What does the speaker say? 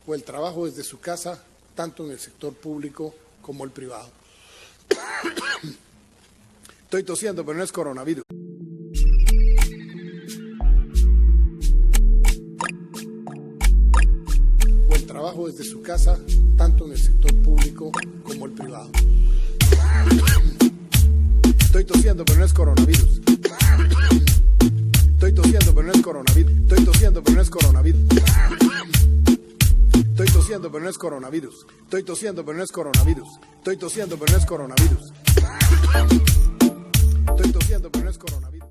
o el trabajo desde su casa, tanto en el sector público como el privado. Estoy tosiendo, pero no es coronavirus. O el trabajo desde su casa, tanto en el sector público como el privado. Estoy tosiendo, pero no es coronavirus. Estoy tosiendo, pero no es coronavirus. Estoy tosiendo, pero no es coronavirus. Estoy tosiendo, pero no es coronavirus. Estoy tosiendo, pero no es coronavirus. Estoy tosiendo, pero no es coronavirus. Estoy tosiendo, pero no es coronavirus.